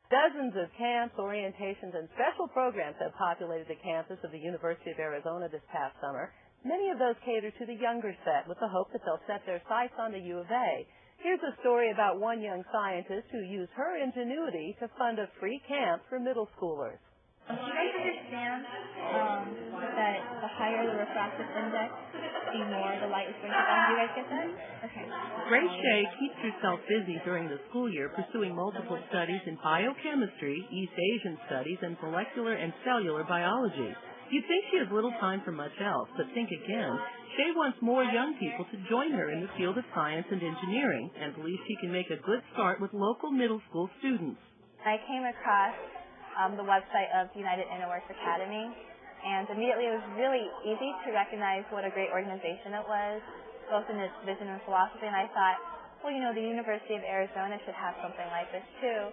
Dozens of camps, orientations, and special programs have populated the campus of the University of Arizona this past summer. Many of those cater to the younger set with the hope that they'll set their sights on the U of A. Here's a story about one young scientist who used her ingenuity to fund a free camp for middle schoolers. Do you guys understand that the higher the refractive index, the more the light is going to bend? Do you guys get that? Okay. Grace Shea keeps herself busy during the school year pursuing multiple studies in biochemistry, East Asian studies, and molecular and cellular biology. You'd think she has little time for much else, but think again. Shea wants more young people to join her in the field of science and engineering and believes she can make a good start with local middle school students. I came across the website of United Innoworks Academy, and immediately it was really easy to recognize what a great organization it was, both in its vision and philosophy, and I thought, well, you know, the University of Arizona should have something like this too.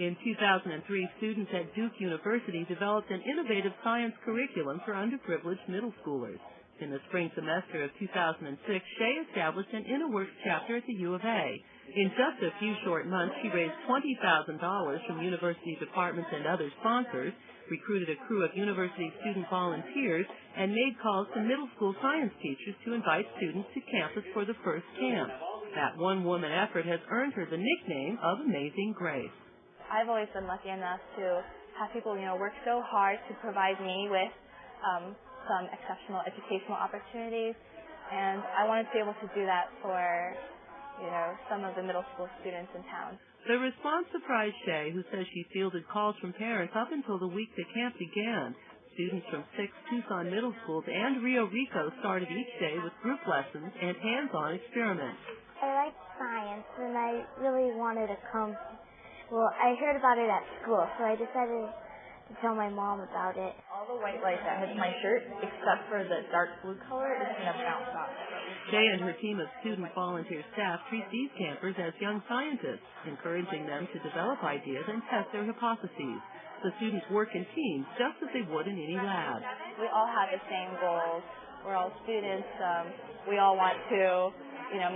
In 2003, students at Duke University developed an innovative science curriculum for underprivileged middle schoolers. In the spring semester of 2006, Shea established an Innoworks chapter at the U of A. In just a few short months, she raised $20,000 from university departments and other sponsors, recruited a crew of university student volunteers, and made calls to middle school science teachers to invite students to campus for the first camp. That one-woman effort has earned her the nickname of Amazing Grace. I've always been lucky enough to have people, work so hard to provide me with some exceptional educational opportunities, and I wanted to be able to do that for, some of the middle school students in town. The response surprised Shea, who says she fielded calls from parents up until the week the camp began. Students from 6 Tucson middle schools and Rio Rico started each day with group lessons and hands-on experiments. I like science, and I really wanted to come. Well, I heard about it at school, so I decided to tell my mom about it. All the white light that hits my shirt, except for the dark blue color, is going to bounce off. Shea and her team of student volunteer staff treat these campers as young scientists, encouraging them to develop ideas and test their hypotheses. The students work in teams just as they would in any lab. We all have the same goals. We're all students. We all want to,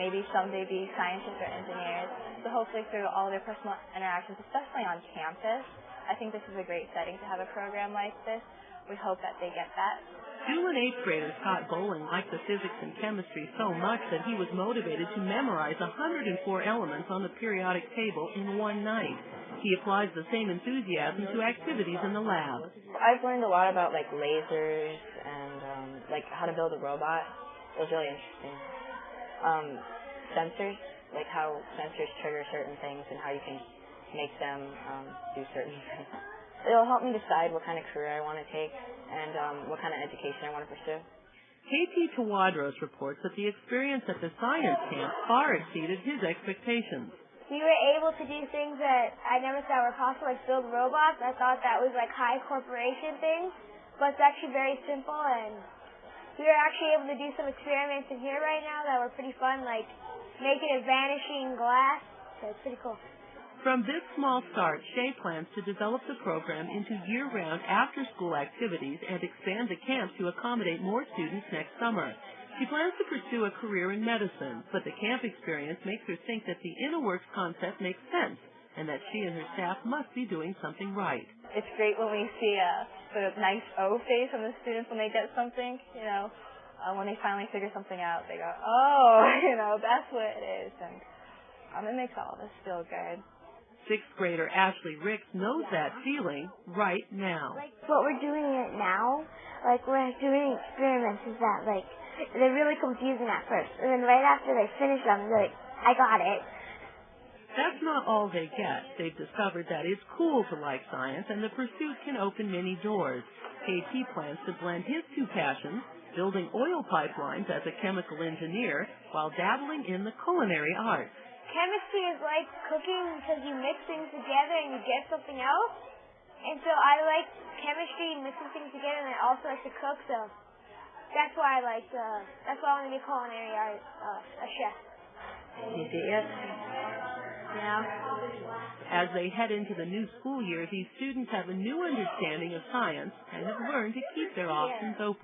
maybe someday be scientists or engineers. So hopefully through all of their personal interactions, especially on campus, I think this is a great setting to have a program like this. We hope that they get that. 2 and 8th grader Scott Bowling liked the physics and chemistry so much that he was motivated to memorize 104 elements on the periodic table in one night. He applies the same enthusiasm to activities in the lab. I've learned a lot about lasers and how to build a robot. It was really interesting. Sensors, how sensors trigger certain things and how you can make them do certain things. It'll help me decide what kind of career I want to take and what kind of education I want to pursue. K.T. Tawadros reports that the experience at the science camp far exceeded his expectations. We were able to do things that I never thought were possible, like build robots. I thought that was high corporation things, but it's actually very simple, and we were actually able to do some experiments in here right now that were pretty fun, like making a vanishing glass. So it's pretty cool. From this small start, Shea plans to develop the program into year-round after-school activities and expand the camp to accommodate more students next summer. She plans to pursue a career in medicine, but the camp experience makes her think that the Innoworks concept makes sense and that she and her staff must be doing something right. It's great when we see the nice O face from the students when they get something, when they finally figure something out. They go, oh, that's what it is, and it makes all of us feel good. 6th grader Ashley Ricks knows that feeling right now. What we're doing it now, we're doing experiments is that, they're really confusing at first. And then right after they finish them, they're like, I got it. That's not all they get. They've discovered that it's cool to like science, and the pursuit can open many doors. KT plans to blend his 2 passions, building oil pipelines as a chemical engineer, while dabbling in the culinary arts. Chemistry is like cooking because you mix things together and you get something else. And so I like chemistry, mixing things together, and I also like to cook. So that's why I want to be a culinary art, a chef. You see it? Yeah. As they head into the new school year, these students have a new understanding of science and have learned to keep their options open.